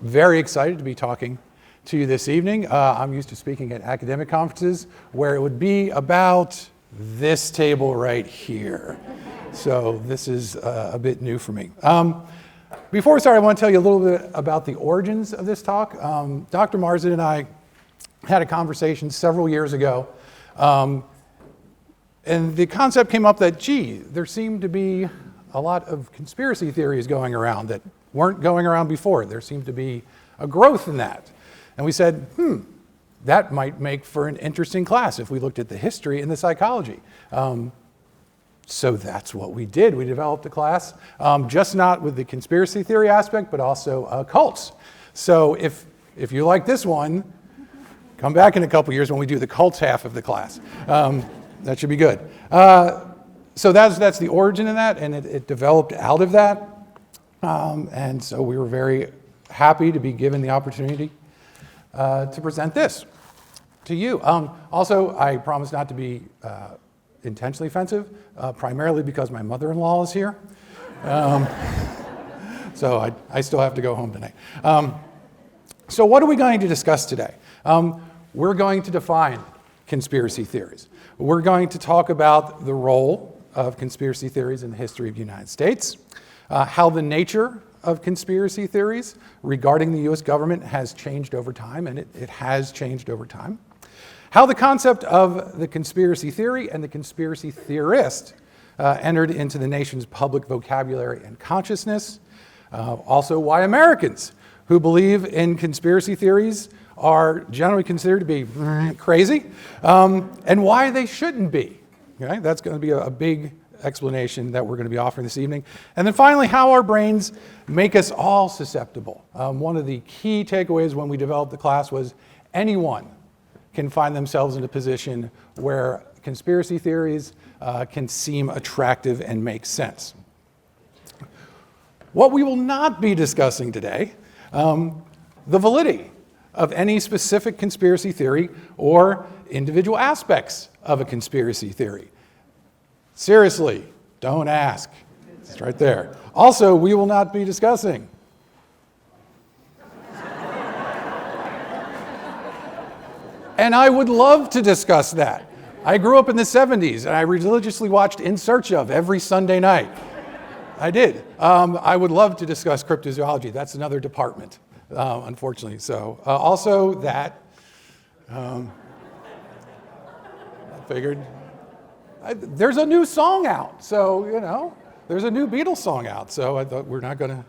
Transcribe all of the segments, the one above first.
very excited to be talking to you this evening. I'm used to speaking at academic conferences where it would be about this table right here. So this is a bit new for me. Before we start, I want to tell you a little bit about the origins of this talk. Dr. Marsden and I had a conversation several years ago, and the concept came up that, gee, there seemed to be a lot of conspiracy theories going around that weren't going around before. There seemed to be a growth in that. And we said, that might make for an interesting class if we looked at the history and the psychology. So that's what we did. We developed a class, just not with the conspiracy theory aspect, but also cults. So if you like this one, come back in a couple years when we do the cults half of the class. That should be good. So that's the origin of that, and it developed out of that. And so we were very happy to be given the opportunity to present this to you. Also, I promise not to be intentionally offensive, primarily because my mother-in-law is here. So I still have to go home tonight. So what are we going to discuss today? We're going to define conspiracy theories. We're going to talk about the role of conspiracy theories in the history of the United States, how the nature of conspiracy theories regarding the U.S. government has changed over time, and it has changed over time, how the concept of the conspiracy theory and the conspiracy theorist entered into the nation's public vocabulary and consciousness, also why Americans who believe in conspiracy theories are generally considered to be crazy, and why they shouldn't be. Okay? That's going to be a big explanation that we're going to be offering this evening. And then finally, how our brains make us all susceptible. One of the key takeaways when we developed the class was anyone can find themselves in a position where conspiracy theories can seem attractive and make sense. What we will not be discussing today, the validity of any specific conspiracy theory or individual aspects of a conspiracy theory. Seriously, don't ask. It's right there. Also, we will not be discussing and I would love to discuss that. I grew up in the 70s, and I religiously watched In Search Of every Sunday night. I did. I would love to discuss cryptozoology. That's another department, unfortunately. So also that, I figured, there's a new song out. So, there's a new Beatles song out. So I thought we're not going to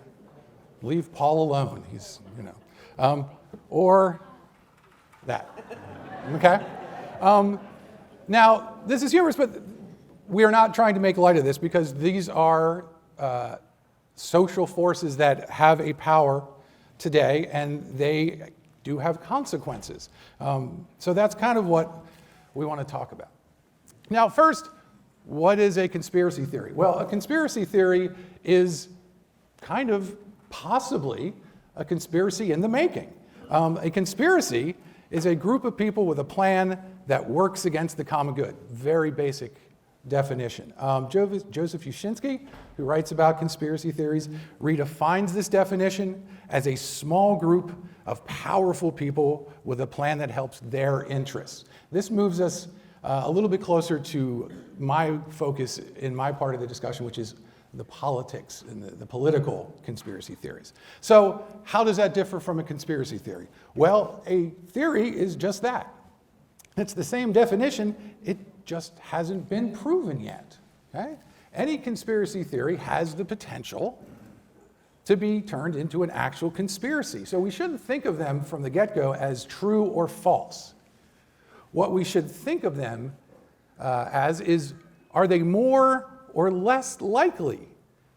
leave Paul alone. He's, or that. Okay? Now, this is humorous, but we are not trying to make light of this because these are social forces that have a power today, and they do have consequences. So that's kind of what we want to talk about. Now, first, what is a conspiracy theory? Well, a conspiracy theory is kind of possibly a conspiracy in the making. A conspiracy is a group of people with a plan that works against the common good. Very basic definition. Joseph Uscinski, who writes about conspiracy theories, redefines this definition as a small group of powerful people with a plan that helps their interests. This moves us a little bit closer to my focus in my part of the discussion, which is the politics and the political conspiracy theories. So how does that differ from a conspiracy theory? Well, a theory is just that. It's the same definition, it just hasn't been proven yet. Okay? Any conspiracy theory has the potential to be turned into an actual conspiracy. So we shouldn't think of them from the get-go as true or false. What we should think of them as is, are they more or less likely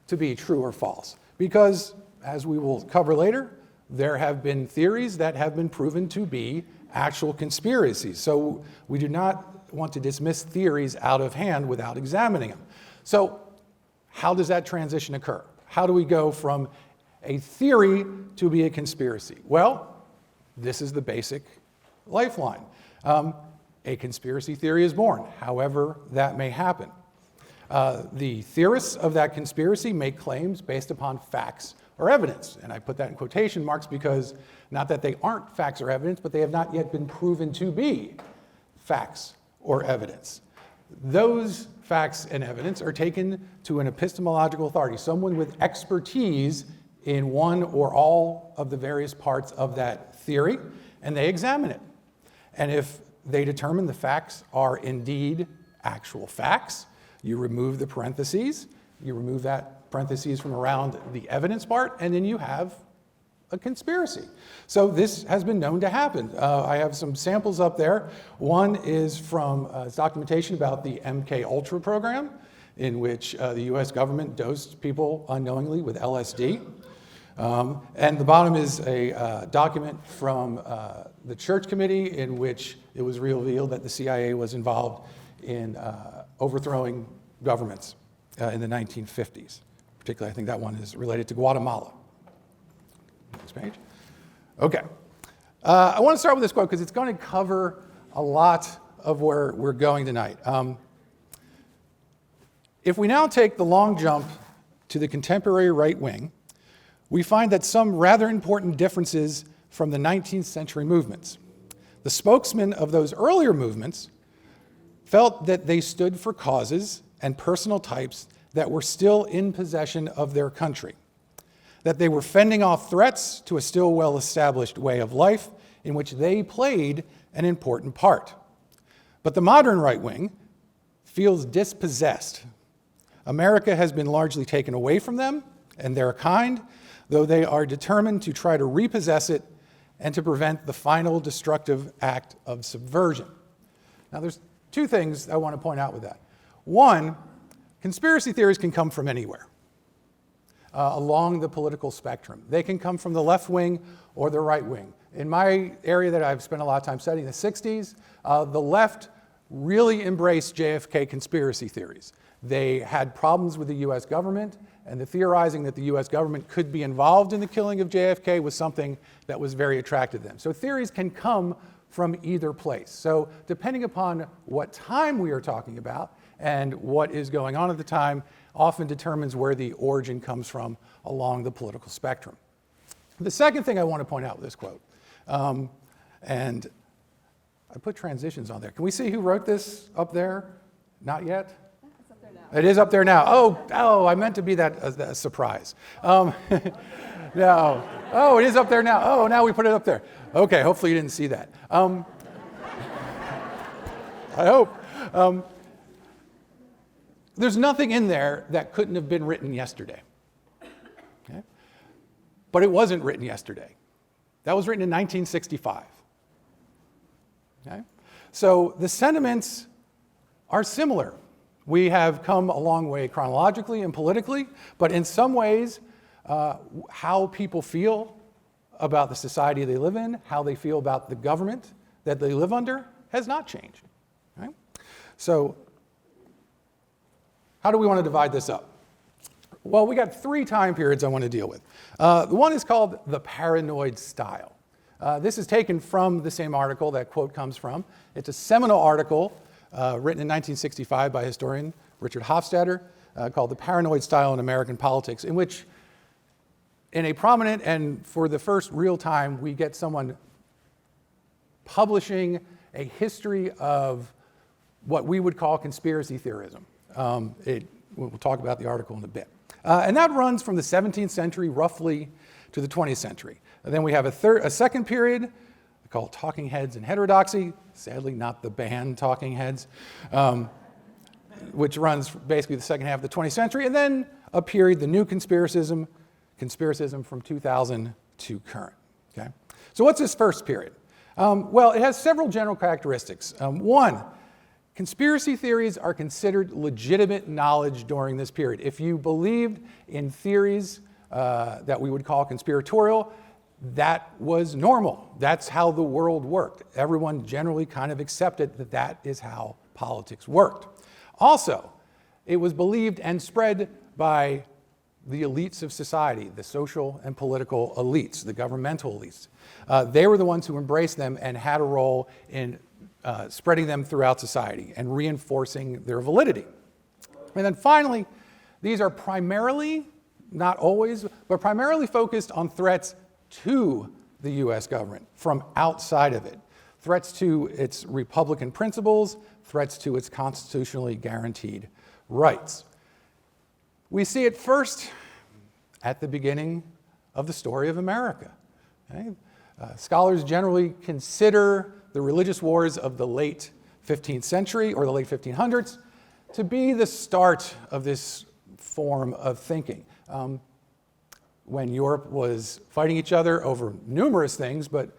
to be true or false? Because, as we will cover later, there have been theories that have been proven to be actual conspiracies. So we do not want to dismiss theories out of hand without examining them. So how does that transition occur? How do we go from a theory to be a conspiracy? Well, this is the basic lifeline. A conspiracy theory is born, however that may happen. The theorists of that conspiracy make claims based upon facts or evidence. And I put that in quotation marks because not that they aren't facts or evidence, but they have not yet been proven to be facts or evidence. Those facts and evidence are taken to an epistemological authority, someone with expertise in one or all of the various parts of that theory, and they examine it. And if they determine the facts are indeed actual facts, you remove the parentheses, you remove that parentheses from around the evidence part, and then you have a conspiracy. So this has been known to happen. I have some samples up there. One is from documentation about the MK Ultra program, in which the US government dosed people unknowingly with LSD. And the bottom is a document from the Church Committee, in which it was revealed that the CIA was involved in overthrowing governments in the 1950s. Particularly, I think that one is related to Guatemala. Next page. Okay. I want to start with this quote because it's going to cover a lot of where we're going tonight. If we now take the long jump to the contemporary right wing, we find that some rather important differences from the 19th century movements. The spokesmen of those earlier movements felt that they stood for causes and personal types that were still in possession of their country, that they were fending off threats to a still well-established way of life in which they played an important part. But the modern right wing feels dispossessed. America has been largely taken away from them and their kind, though they are determined to try to repossess it and to prevent the final destructive act of subversion. Now, there's two things I want to point out with that. One, conspiracy theories can come from anywhere along the political spectrum. They can come from the left wing or the right wing. In my area that I've spent a lot of time studying, the 60s, the left really embraced JFK conspiracy theories. They had problems with the US government, and the theorizing that the US government could be involved in the killing of JFK was something that was very attractive to them. So theories can come from either place. So depending upon what time we are talking about and what is going on at the time often determines where the origin comes from along the political spectrum. The second thing I want to point out with this quote, and I put transitions on there. Can we see who wrote this up there? Not yet? It's up there now. It is up there now. Oh, I meant to be that a surprise. No. Oh, it is up there now. Oh, now we put it up there. Okay, hopefully you didn't see that. I hope. There's nothing in there that couldn't have been written yesterday. Okay? But it wasn't written yesterday. That was written in 1965. Okay? So the sentiments are similar. We have come a long way chronologically and politically, but in some ways, how people feel about the society they live in, how they feel about the government that they live under, has not changed. Okay? So, how do we want to divide this up? Well, we got three time periods I want to deal with. The one is called the paranoid style. This is taken from the same article that quote comes from. It's a seminal article written in 1965 by historian Richard Hofstadter called The Paranoid Style in American Politics, in which, in a prominent and for the first real time, we get someone publishing a history of what we would call conspiracy theorism. We'll talk about the article in a bit. And that runs from the 17th century roughly to the 20th century. And then we have a second period called Talking Heads and Heterodoxy, sadly not the band Talking Heads, which runs basically the second half of the 20th century. And then a period, the new conspiracism from 2000 to current. Okay? So what's this first period? Well, it has several general characteristics. One, conspiracy theories are considered legitimate knowledge during this period. If you believed in theories that we would call conspiratorial, that was normal. That's how the world worked. Everyone generally kind of accepted that that is how politics worked. Also, it was believed and spread by the elites of society, the social and political elites, the governmental elites. They were the ones who embraced them and had a role in spreading them throughout society and reinforcing their validity. And then finally, these are primarily not always, but primarily focused on threats to the U.S. government from outside of it. Threats to its Republican principles, threats to its constitutionally guaranteed rights. We see it first at the beginning of the story of America. Okay? Scholars generally consider the religious wars of the late 15th century or the late 1500s to be the start of this form of thinking. When Europe was fighting each other over numerous things, but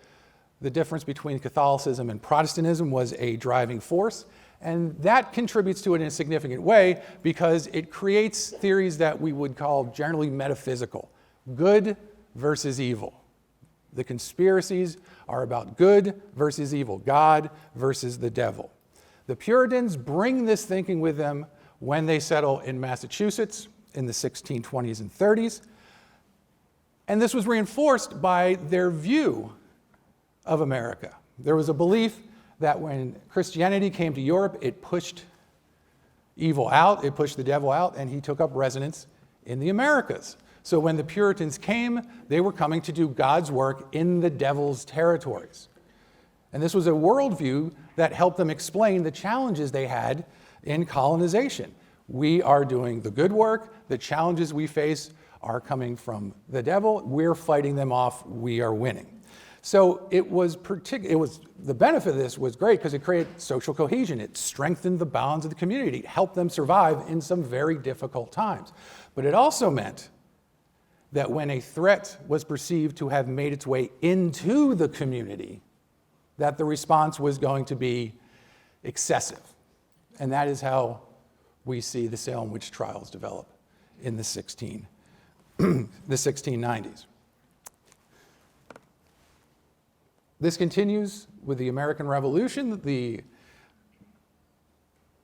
the difference between Catholicism and Protestantism was a driving force, and that contributes to it in a significant way because it creates theories that we would call generally metaphysical, good versus evil. The conspiracies are about good versus evil, God versus the devil. The Puritans bring this thinking with them when they settle in Massachusetts in the 1620s and 30s, and this was reinforced by their view of America. There was a belief that when Christianity came to Europe, it pushed evil out, it pushed the devil out, and he took up residence in the Americas. So when the Puritans came, they were coming to do God's work in the devil's territories. And this was a worldview that helped them explain the challenges they had in colonization. We are doing the good work, the challenges we face are coming from the devil, we're fighting them off, we are winning. So the benefit of this was great because it created social cohesion. It strengthened the bonds of the community. It helped them survive in some very difficult times. But it also meant that when a threat was perceived to have made its way into the community, that the response was going to be excessive. And that is how we see the Salem witch trials develop in the 1690s. This continues with the American Revolution. The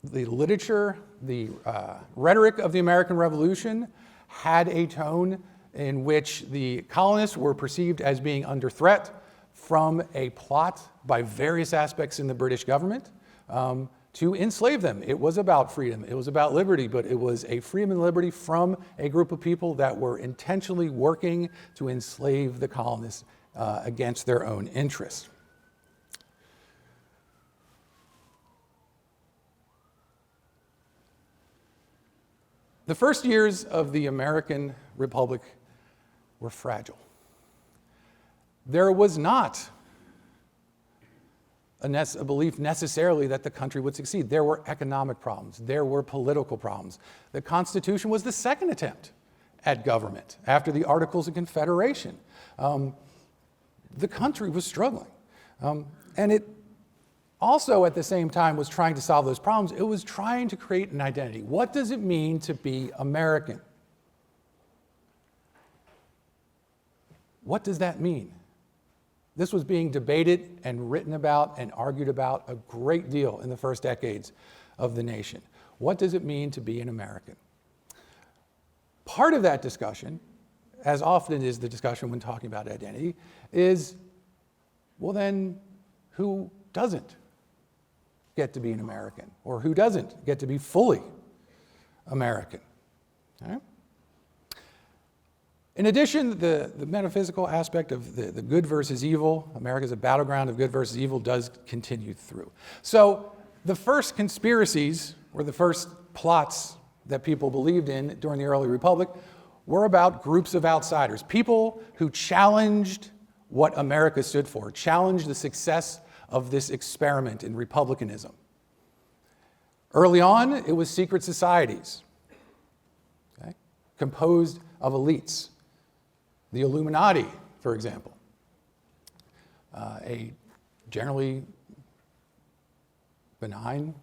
literature, the rhetoric of the American Revolution had a tone in which the colonists were perceived as being under threat from a plot by various aspects in the British government to enslave them. It was about freedom, it was about liberty, but it was a freedom and liberty from a group of people that were intentionally working to enslave the colonists against their own interests. The first years of the American Republic were fragile. There was not a belief necessarily that the country would succeed. There were economic problems. There were political problems. The Constitution was the second attempt at government after the Articles of Confederation. The country was struggling. And it also, at the same time, was trying to solve those problems. It was trying to create an identity. What does it mean to be American? What does that mean? This was being debated and written about and argued about a great deal in the first decades of the nation. What does it mean to be an American? Part of that discussion, as often is the discussion when talking about identity, is, well then, who doesn't get to be an American? Or who doesn't get to be fully American? Okay? In addition, the metaphysical aspect of the good versus evil, America is a battleground of good versus evil, does continue through. So the first conspiracies, or the first plots that people believed in during the early republic, were about groups of outsiders, people who challenged what America stood for, challenged the success of this experiment in republicanism. Early on, it was secret societies, okay, composed of elites. The Illuminati, for example, a generally benign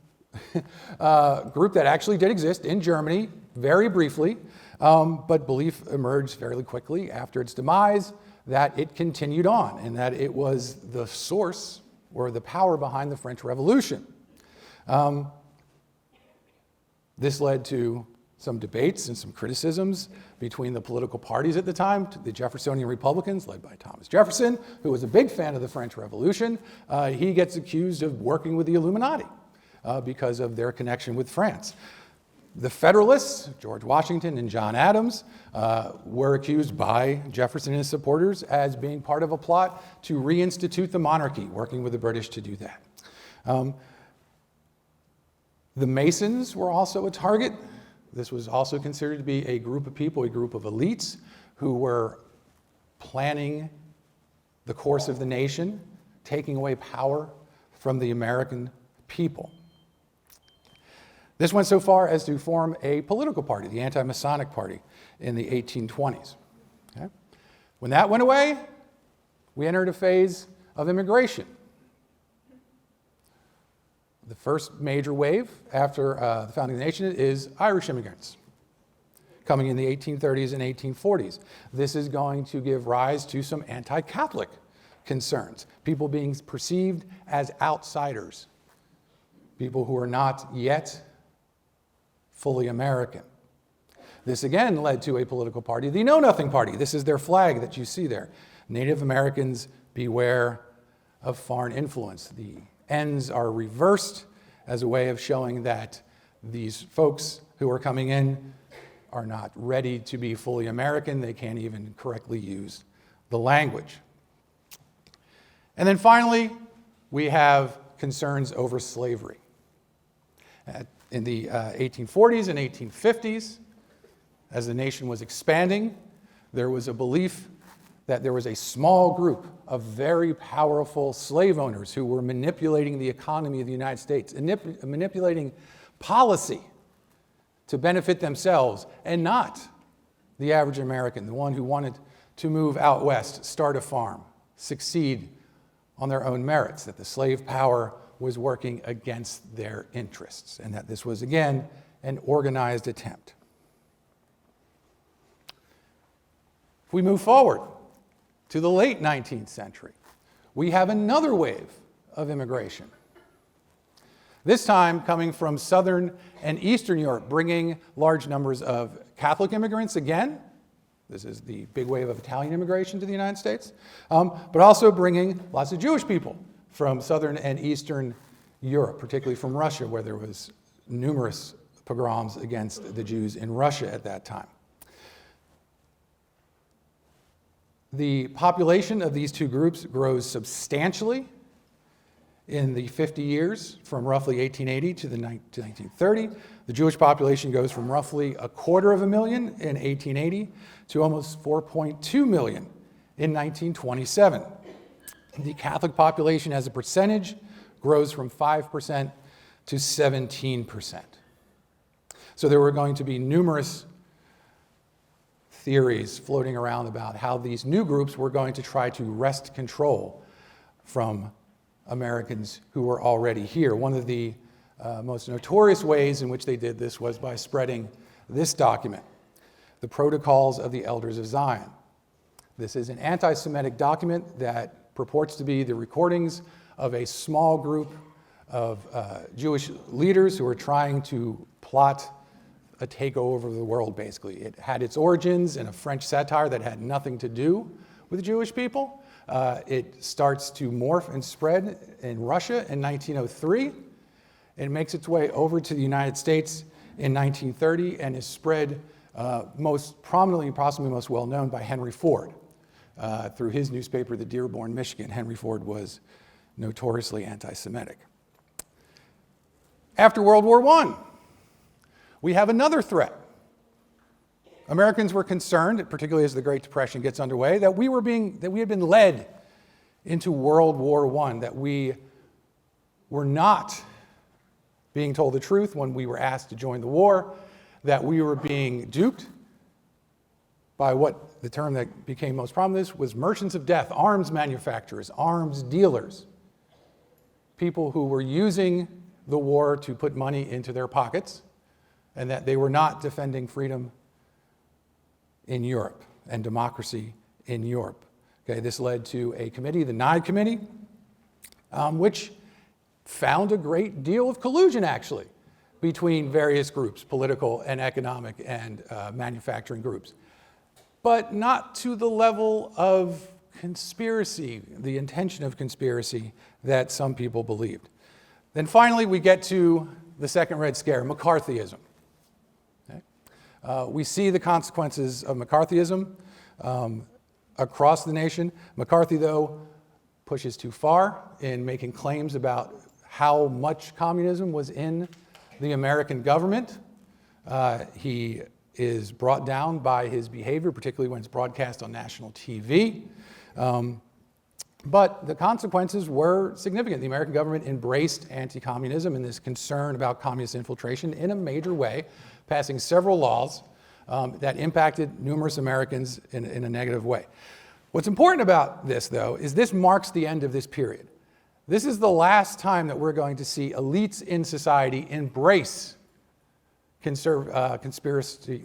group that actually did exist in Germany very briefly, but belief emerged fairly quickly after its demise that it continued on and that it was the source or the power behind the French Revolution. This led to some debates and some criticisms between the political parties at the time, the Jeffersonian Republicans, led by Thomas Jefferson, who was a big fan of the French Revolution. He gets accused of working with the Illuminati because of their connection with France. The Federalists, George Washington and John Adams, were accused by Jefferson and his supporters as being part of a plot to reinstitute the monarchy, working with the British to do that. The Masons were also a target. This was also considered to be a group of people, a group of elites who were planning the course of the nation, taking away power from the American people. This went so far as to form a political party, the Anti-Masonic Party, in the 1820s. Okay? When that went away, we entered a phase of immigration. The first major wave after the founding of the nation is Irish immigrants, coming in the 1830s and 1840s. This is going to give rise to some anti-Catholic concerns, people being perceived as outsiders, people who are not yet fully American. This again led to a political party, the Know Nothing Party. This is their flag that you see there. Native Americans, beware of foreign influence. The ends are reversed as a way of showing that these folks who are coming in are not ready to be fully American. They can't even correctly use the language. And then finally, we have concerns over slavery. In the 1840s and 1850s, as the nation was expanding, there was a belief that there was a small group of very powerful slave owners who were manipulating the economy of the United States, manipulating policy to benefit themselves and not the average American, the one who wanted to move out west, start a farm, succeed on their own merits, that the slave power was working against their interests, and that this was, again, an organized attempt. If we move forward to the late 19th century, we have another wave of immigration. This time coming from Southern and Eastern Europe, bringing large numbers of Catholic immigrants again. This is the big wave of Italian immigration to the United States, but also bringing lots of Jewish people from Southern and Eastern Europe, particularly from Russia, where there was numerous pogroms against the Jews in Russia at that time. The population of these two groups grows substantially in the 50 years from roughly 1880 to 1930. The Jewish population goes from roughly 250,000 in 1880 to almost 4.2 million in 1927. The Catholic population as a percentage grows from 5% to 17%. So there were going to be numerous theories floating around about how these new groups were going to try to wrest control from Americans who were already here. One of the most notorious ways in which they did this was by spreading this document, the Protocols of the Elders of Zion. This is an anti-Semitic document that purports to be the recordings of a small group of Jewish leaders who were trying to plot a takeover of the world, basically. It had its origins in a French satire that had nothing to do with Jewish people. It starts to morph and spread in Russia in 1903. It makes its way over to the United States in 1930 and is spread most prominently, possibly most well known, by Henry Ford. Through his newspaper, the Dearborn, Michigan, Henry Ford was notoriously anti-Semitic. After World War I, we have another threat. Americans were concerned, particularly as the Great Depression gets underway, that we had been led into World War I, that we were not being told the truth when we were asked to join the war, that we were being duped by what the term that became most prominent was merchants of death, arms manufacturers, arms dealers, people who were using the war to put money into their pockets, and that they were not defending freedom in Europe and democracy in Europe. Okay, this led to a committee, the Nye Committee, which found a great deal of collusion, actually, between various groups, political and economic and manufacturing groups, but not to the level of conspiracy, the intention of conspiracy that some people believed. Then finally, we get to the Second Red Scare, McCarthyism. We see the consequences of McCarthyism across the nation. McCarthy, though, pushes too far in making claims about how much communism was in the American government. He is brought down by his behavior, particularly when it's broadcast on national TV. But the consequences were significant. The American government embraced anti-communism and this concern about communist infiltration in a major way, passing several laws that impacted numerous Americans in a negative way. What's important about this, though, is this marks the end of this period. This is the last time that we're going to see elites in society embrace conspiracy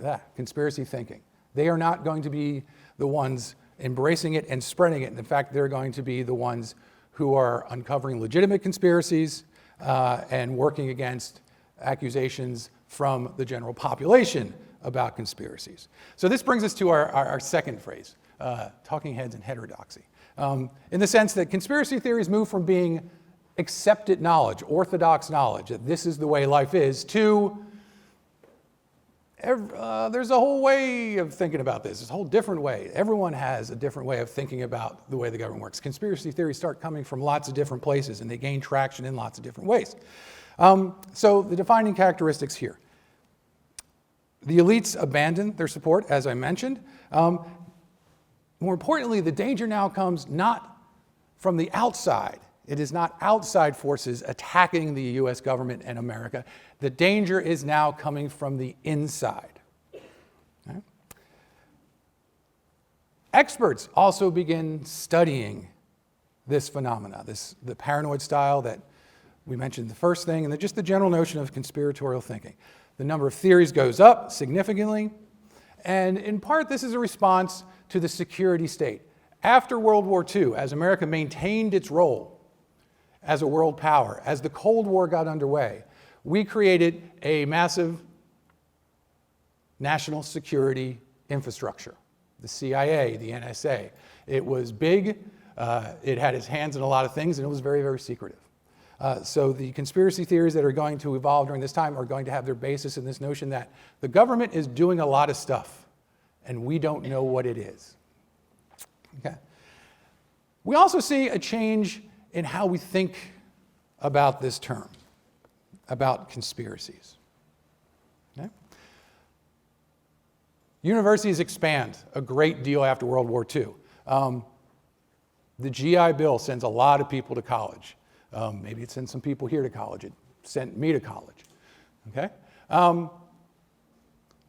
thinking. They are not going to be the ones embracing it and spreading it. In fact, they're going to be the ones who are uncovering legitimate conspiracies and working against accusations from the general population about conspiracies. So this brings us to our second phrase, talking heads and heterodoxy. In the sense that conspiracy theories move from being accepted knowledge, orthodox knowledge, that this is the way life is, to there's a whole way of thinking about this. There's a whole different way. Everyone has a different way of thinking about the way the government works. Conspiracy theories start coming from lots of different places, and they gain traction in lots of different ways. So the defining characteristics here. The elites abandon their support, as I mentioned. More importantly, the danger now comes not from the outside. It is not outside forces attacking the U.S. government and America. The danger is now coming from the inside. Okay? Experts also begin studying this phenomena, the paranoid style that we mentioned the first thing, and just the general notion of conspiratorial thinking. The number of theories goes up significantly, and in part this is a response to the security state. After World War II, as America maintained its role as a world power, as the Cold War got underway, we created a massive national security infrastructure. The CIA, the NSA. It was big, it had its hands in a lot of things, and it was very, very secretive. So the conspiracy theories that are going to evolve during this time are going to have their basis in this notion that the government is doing a lot of stuff, and we don't know what it is. Okay. We also see a change in how we think about this term, about conspiracies. Okay? Universities expand a great deal after World War II. The GI Bill sends a lot of people to college. Maybe it sent some people here to college. It sent me to college. Okay?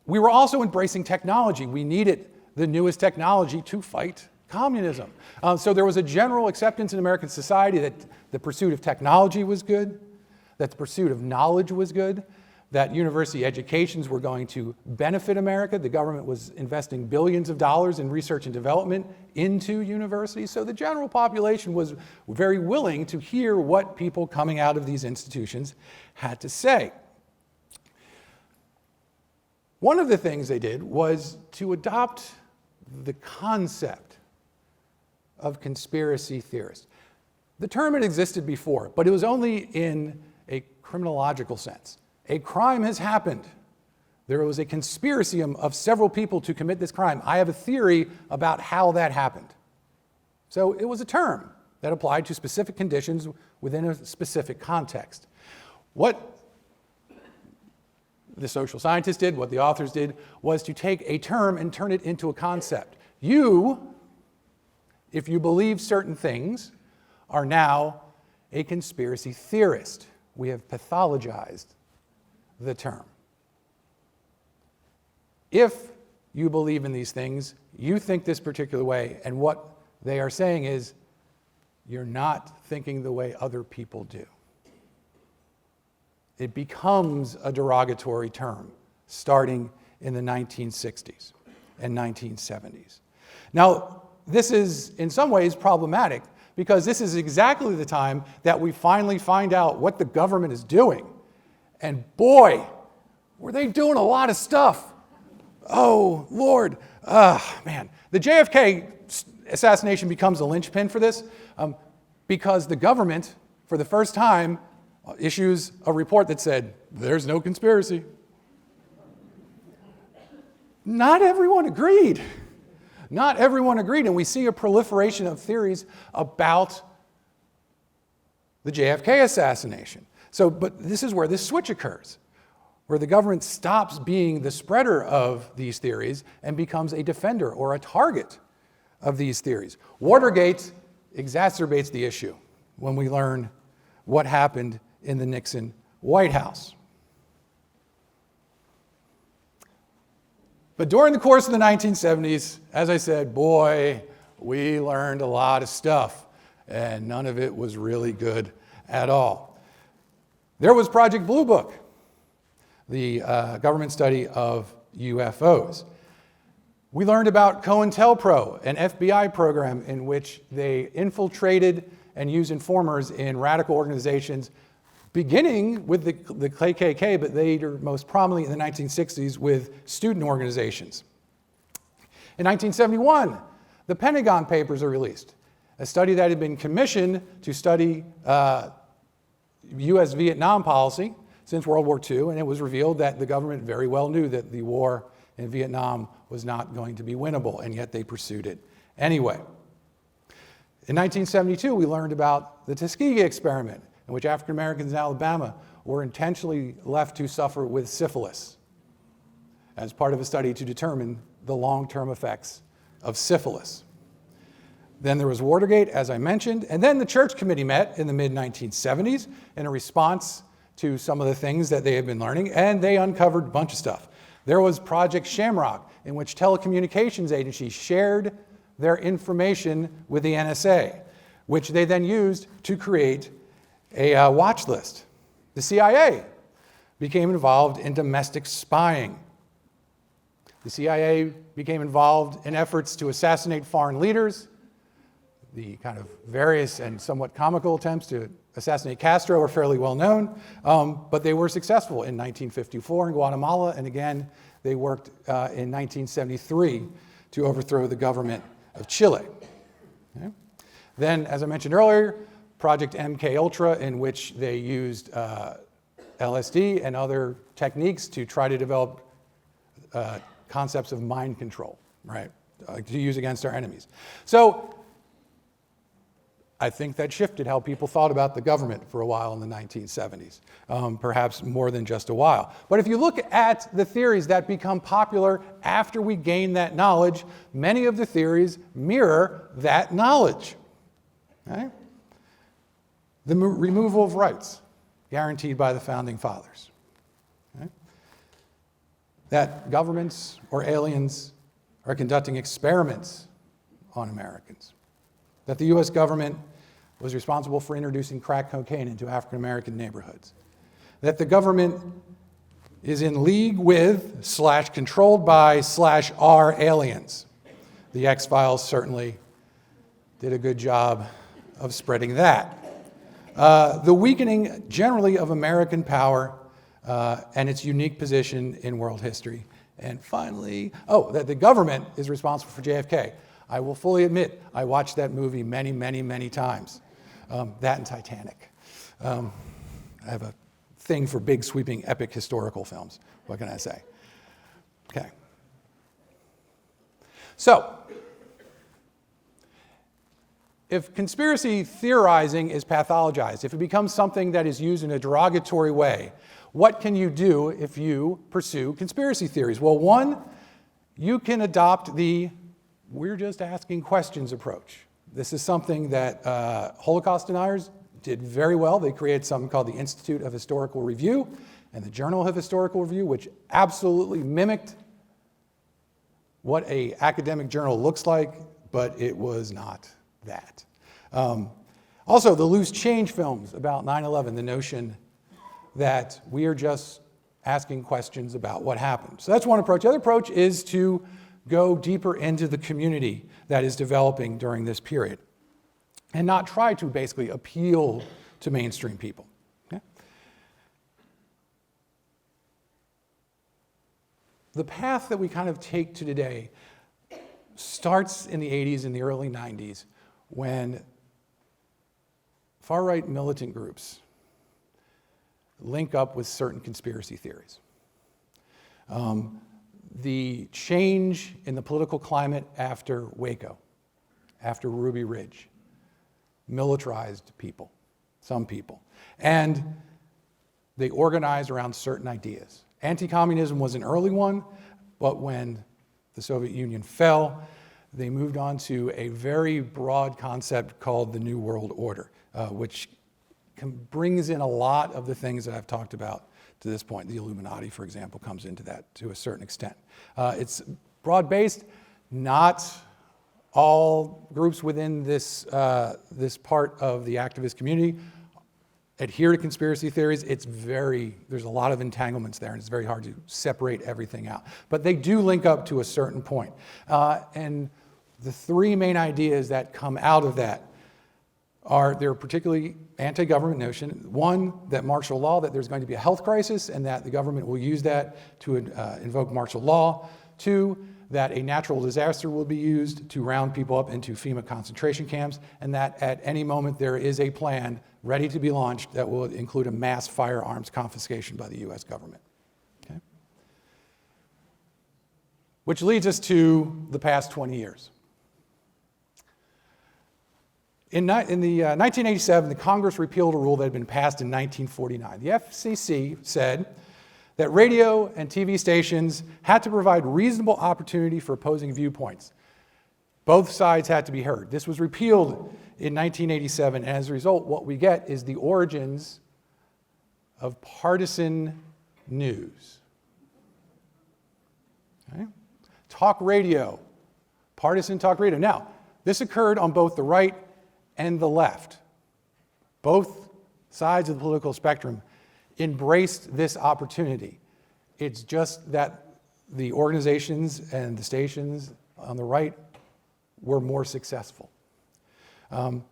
We were also embracing technology. We needed the newest technology to fight communism. So there was a general acceptance in American society that the pursuit of technology was good, that the pursuit of knowledge was good, that university educations were going to benefit America. The government was investing billions of dollars in research and development into universities. So the general population was very willing to hear what people coming out of these institutions had to say. One of the things they did was to adopt the concept of conspiracy theorist. The term had existed before, but it was only in a criminological sense. A crime has happened. There was a conspiracy of several people to commit this crime. I have a theory about how that happened. So it was a term that applied to specific conditions within a specific context. What the social scientists did, what the authors did, was to take a term and turn it into a concept. You, if you believe certain things, are now a conspiracy theorist. We have pathologized the term. If you believe in these things, you think this particular way, and what they are saying is, you're not thinking the way other people do. It becomes a derogatory term starting in the 1960s and 1970s. Now, this is in some ways problematic because this is exactly the time that we finally find out what the government is doing. And boy, were they doing a lot of stuff. Oh, Lord. Man. The JFK assassination becomes a linchpin for this because the government, for the first time, issues a report that said, there's no conspiracy. not everyone agreed. Not everyone agreed, and we see a proliferation of theories about the JFK assassination. But this is where this switch occurs, where the government stops being the spreader of these theories and becomes a defender or a target of these theories. Watergate exacerbates the issue when we learn what happened in the Nixon White House. But during the course of the 1970s, as I said, boy, we learned a lot of stuff, and none of it was really good at all. There was Project Blue Book, the government study of UFOs. We learned about COINTELPRO, an FBI program in which they infiltrated and used informers in radical organizations, beginning with the KKK, but later most prominently in the 1960s with student organizations. In 1971, the Pentagon Papers are released, a study that had been commissioned to study U.S. Vietnam policy since World War II, and it was revealed that the government very well knew that the war in Vietnam was not going to be winnable, and yet they pursued it anyway. In 1972, we learned about the Tuskegee experiment, in which African Americans in Alabama were intentionally left to suffer with syphilis as part of a study to determine the long-term effects of syphilis. Then there was Watergate, as I mentioned, and then the Church Committee met in the mid-1970s in a response to some of the things that they had been learning, and they uncovered a bunch of stuff. There was Project Shamrock, in which telecommunications agencies shared their information with the NSA, which they then used to create a watch list. The CIA became involved in domestic spying. The CIA became involved in efforts to assassinate foreign leaders. The kind of various and somewhat comical attempts to assassinate Castro are fairly well known, but they were successful in 1954 in Guatemala, and again, they worked in 1973 to overthrow the government of Chile. Okay. Then, as I mentioned earlier, Project MKUltra, in which they used LSD and other techniques to try to develop concepts of mind control, right, to use against our enemies. So I think that shifted how people thought about the government for a while in the 1970s, perhaps more than just a while. But if you look at the theories that become popular after we gain that knowledge, many of the theories mirror that knowledge. Okay? The removal of rights guaranteed by the Founding Fathers. Okay? That governments or aliens are conducting experiments on Americans. That the U.S. government was responsible for introducing crack cocaine into African American neighborhoods. That the government is in league with / controlled by / are aliens. The X-Files certainly did a good job of spreading that. The weakening generally of American power and its unique position in world history. And finally, that the government is responsible for JFK. I will fully admit, I watched that movie many, many, many times. That and Titanic. I have a thing for big, sweeping, epic historical films. What can I say? Okay. So, if conspiracy theorizing is pathologized, if it becomes something that is used in a derogatory way, what can you do if you pursue conspiracy theories? Well, one, you can adopt the we're just asking questions approach. This is something that Holocaust deniers did very well. They created something called the Institute of Historical Review and the Journal of Historical Review, which absolutely mimicked what an academic journal looks like, but it was not that. Also, the loose change films about 9/11, the notion that we are just asking questions about what happened. So that's one approach. The other approach is to go deeper into the community that is developing during this period and not try to basically appeal to mainstream people. Okay? The path that we kind of take to today starts in the 80s and the early 90s when far-right militant groups link up with certain conspiracy theories. the change in the political climate after Waco, after Ruby Ridge, militarized people, some people, and they organized around certain ideas. Anti-communism was an early one, but when the Soviet Union fell, they moved on to a very broad concept called the New World Order, which brings in a lot of the things that I've talked about to this point. The Illuminati, for example, comes into that to a certain extent. It's broad-based. Not all groups within this part of the activist community adhere to conspiracy theories. There's a lot of entanglements there, and it's very hard to separate everything out. But they do link up to a certain point. And the three main ideas that come out of that they're particularly anti-government notion. One, that martial law, that there's going to be a health crisis and that the government will use that to invoke martial law. Two, that a natural disaster will be used to round people up into FEMA concentration camps, and that at any moment there is a plan ready to be launched that will include a mass firearms confiscation by the US government. Okay? Which leads us to the past 20 years. In 1987, the Congress repealed a rule that had been passed in 1949. The FCC said that radio and TV stations had to provide reasonable opportunity for opposing viewpoints. Both sides had to be heard. This was repealed in 1987, and as a result, what we get is the origins of partisan news. Okay? Talk radio, partisan talk radio. Now, this occurred on both the right and the left. Both sides of the political spectrum embraced this opportunity. It's just that the organizations and the stations on the right were more successful.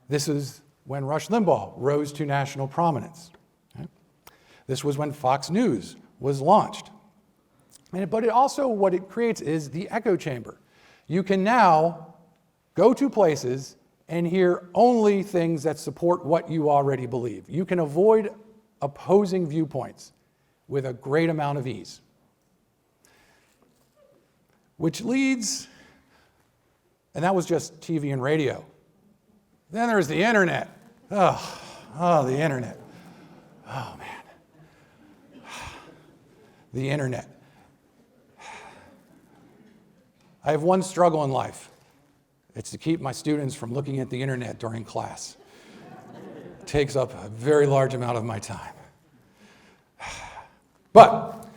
This is when Rush Limbaugh rose to national prominence. Okay? This was when Fox News was launched. But what it creates is the echo chamber. You can now go to places and hear only things that support what you already believe. You can avoid opposing viewpoints with a great amount of ease. Which leads, and that was just TV and radio. Then there's the internet. Oh, the internet. Oh, man. The internet. I have one struggle in life. It's to keep my students from looking at the internet during class. It takes up a very large amount of my time. But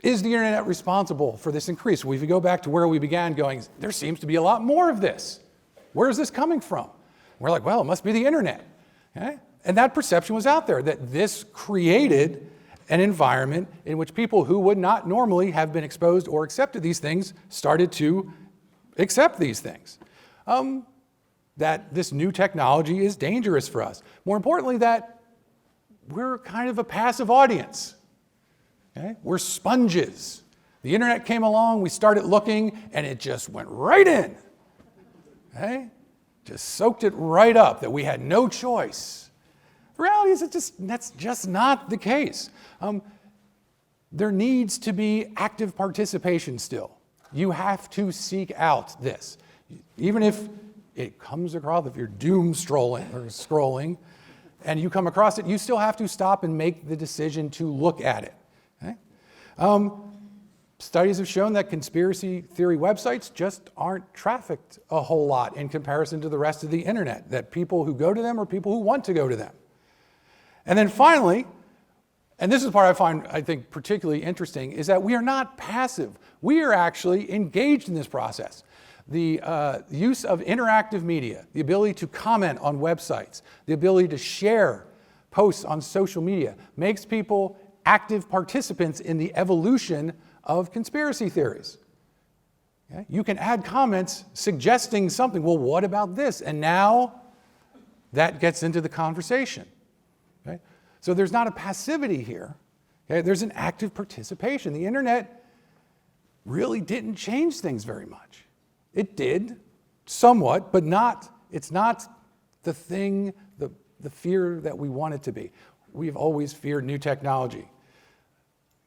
is the internet responsible for this increase? Well, if we go back to where we began going, there seems to be a lot more of this. Where is this coming from? We're like, well, it must be the internet. Okay? And that perception was out there, that this created an environment in which people who would not normally have been exposed or accepted these things started to accept these things. That this new technology is dangerous for us. More importantly, that we're kind of a passive audience. Okay? We're sponges. The internet came along, we started looking, and it just went right in. Okay? Just soaked it right up, that we had no choice. The reality is that's just not the case. There needs to be active participation still. You have to seek out this. Even if it comes across, if you're doom scrolling, and you come across it, you still have to stop and make the decision to look at it. Okay? Studies have shown that conspiracy theory websites just aren't trafficked a whole lot in comparison to the rest of the internet, that people who go to them are people who want to go to them. And then finally, and this is the part I think particularly interesting, is that we are not passive. We are actually engaged in this process. The use of interactive media, the ability to comment on websites, the ability to share posts on social media, makes people active participants in the evolution of conspiracy theories. Okay? You can add comments suggesting something. Well, what about this? And now that gets into the conversation. Okay? So there's not a passivity here. Okay? There's an active participation. The internet really didn't change things very much. It did, somewhat, but it's not the thing, the fear that we want it to be. We've always feared new technology.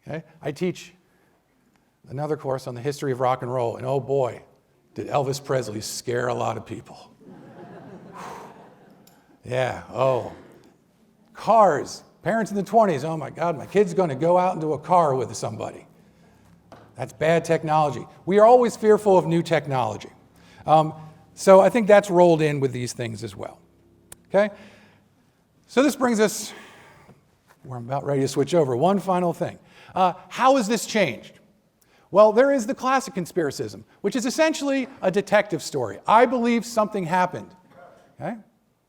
Okay? I teach another course on the history of rock and roll, and oh boy, did Elvis Presley scare a lot of people. Yeah, oh. Cars, parents in the 20s, oh my God, my kid's going to go out into a car with somebody. That's bad technology. We are always fearful of new technology. So I think that's rolled in with these things as well. Okay? So this brings us, we're about ready to switch over. One final thing. How has this changed? Well, there is the classic conspiracism, which is essentially a detective story. I believe something happened. Okay?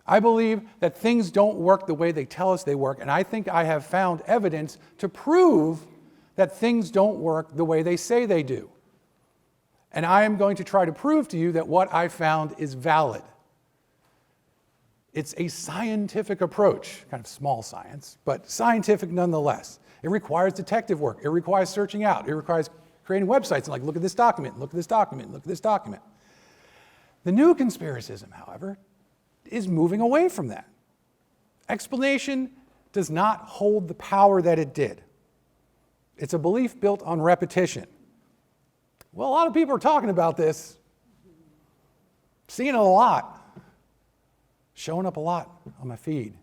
I believe that things don't work the way they tell us they work, and I think I have found evidence to prove that things don't work the way they say they do. And I am going to try to prove to you that what I found is valid. It's a scientific approach, kind of small science, but scientific nonetheless. It requires detective work. It requires searching out. It requires creating websites and like, look at this document, look at this document, look at this document. The new conspiracism, however, is moving away from that. Explanation does not hold the power that it did. It's a belief built on repetition. Well, a lot of people are talking about this, seeing it a lot, showing up a lot on my feed.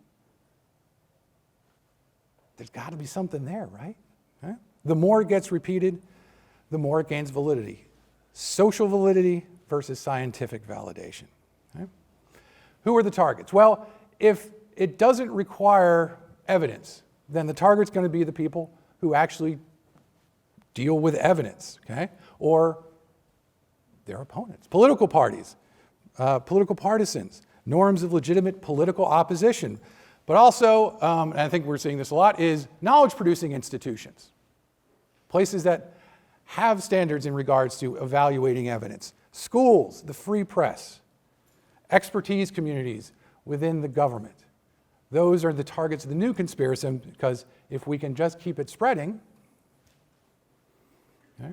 There's got to be something there, right? Okay? The more it gets repeated, the more it gains validity. Social validity versus scientific validation. Okay? Who are the targets? Well, if it doesn't require evidence, then the target's going to be the people who actually deal with evidence, okay? Or their opponents, political parties, political partisans, norms of legitimate political opposition. But also, and I think we're seeing this a lot, is knowledge-producing institutions, places that have standards in regards to evaluating evidence. Schools, the free press, expertise communities within the government. Those are the targets of the new conspiracy, because if we can just keep it spreading, okay,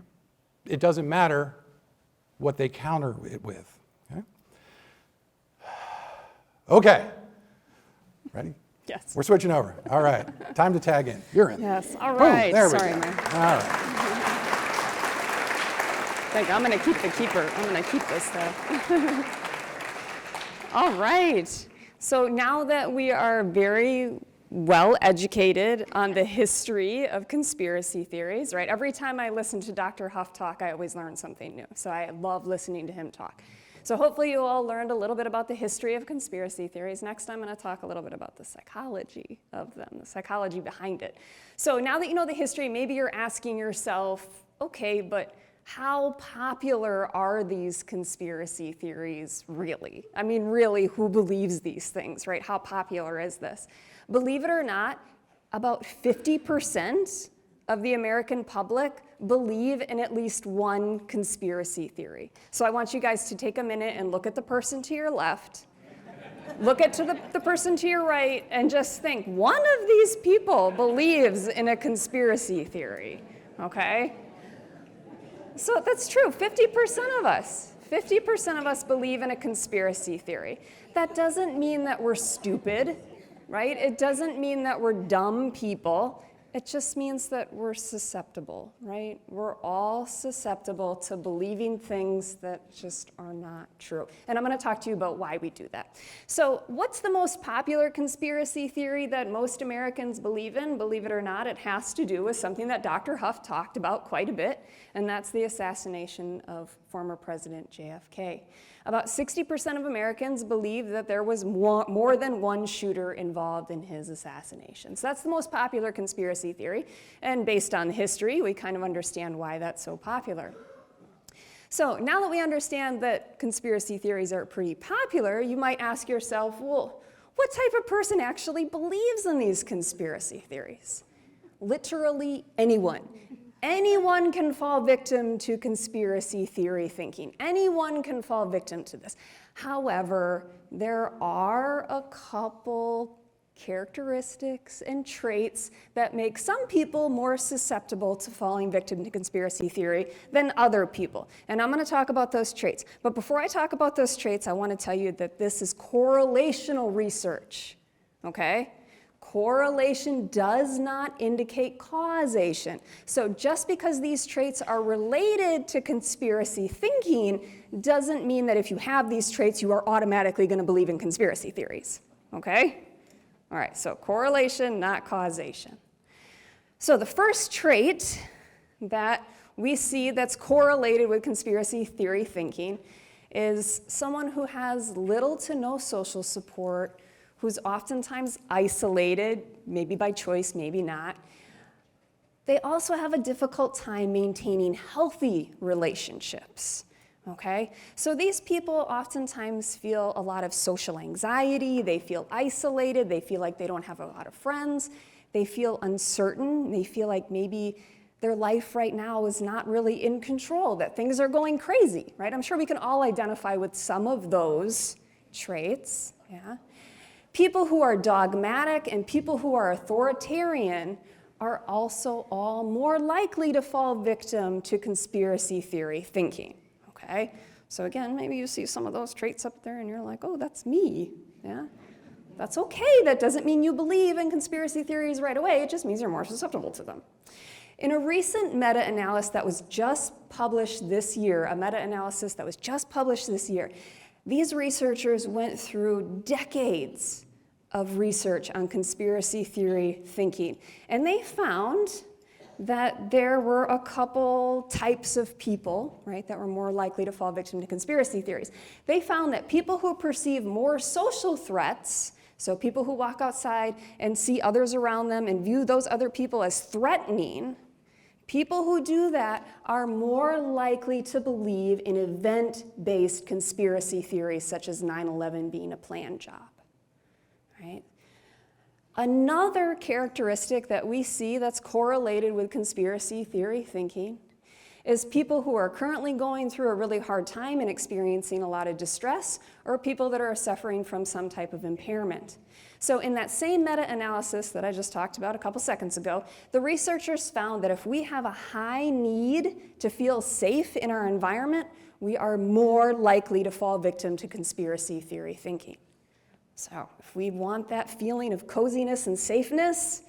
it doesn't matter what they counter it with. Okay. Ready? Yes. We're switching over. All right. Time to tag in. You're in. Yes. All right. Boom. There we Sorry, go. man. All right. Think I'm going to keep the keeper. I'm going to keep this stuff. All right. So now that we are very well educated on the history of conspiracy theories, right? Every time I listen to Dr. Huff talk, I always learn something new. So I love listening to him talk. So hopefully you all learned a little bit about the history of conspiracy theories. Next, I'm going to talk a little bit about the psychology of them, the psychology behind it. So now that you know the history, maybe you're asking yourself, okay, but how popular are these conspiracy theories really? I mean, really, who believes these things, right? How popular is this? Believe it or not, about 50% of the American public believe in at least one conspiracy theory. So I want you guys to take a minute and look at the person to your left, look at the person to your right, and just think, one of these people believes in a conspiracy theory, okay? So that's true, 50% of us. 50% of us believe in a conspiracy theory. That doesn't mean that we're stupid, right? It doesn't mean that we're dumb people. It just means that we're susceptible, right? We're all susceptible to believing things that just are not true. And I'm going to talk to you about why we do that. So what's the most popular conspiracy theory that most Americans believe in? Believe it or not, it has to do with something that Dr. Huff talked about quite a bit, and that's the assassination of former President JFK. About 60% of Americans believe that there was more than one shooter involved in his assassination. So that's the most popular conspiracy theory. And based on history, we kind of understand why that's so popular. So now that we understand that conspiracy theories are pretty popular, you might ask yourself, well, what type of person actually believes in these conspiracy theories? Literally anyone. Anyone can fall victim to conspiracy theory thinking. Anyone can fall victim to this. However, there are a couple characteristics and traits that make some people more susceptible to falling victim to conspiracy theory than other people. And I'm going to talk about those traits. But before I talk about those traits, I want to tell you that this is correlational research, okay? Correlation does not indicate causation. So just because these traits are related to conspiracy thinking doesn't mean that if you have these traits, you are automatically going to believe in conspiracy theories, okay? All right, so correlation, not causation. So the first trait that we see that's correlated with conspiracy theory thinking is someone who has little to no social support, who's oftentimes isolated, maybe by choice, maybe not. They also have a difficult time maintaining healthy relationships, okay? So these people oftentimes feel a lot of social anxiety, they feel isolated, they feel like they don't have a lot of friends, they feel uncertain, they feel like maybe their life right now is not really in control, that things are going crazy, right? I'm sure we can all identify with some of those traits, yeah? People who are dogmatic and people who are authoritarian are also all more likely to fall victim to conspiracy theory thinking, okay? So again, maybe you see some of those traits up there and you're like, oh, that's me, yeah? That's okay. That doesn't mean you believe in conspiracy theories right away. It just means you're more susceptible to them. In a recent meta-analysis that was just published this year, these researchers went through decades of research on conspiracy theory thinking. And they found that there were a couple types of people, right, that were more likely to fall victim to conspiracy theories. They found that people who perceive more social threats, so people who walk outside and see others around them and view those other people as threatening, people who do that are more likely to believe in event-based conspiracy theories such as 9/11 being a planned job. Right? Another characteristic that we see that's correlated with conspiracy theory thinking is people who are currently going through a really hard time and experiencing a lot of distress, or people that are suffering from some type of impairment. So in that same meta-analysis that I just talked about a couple seconds ago, the researchers found that if we have a high need to feel safe in our environment, we are more likely to fall victim to conspiracy theory thinking. So if we want that feeling of coziness and safeness,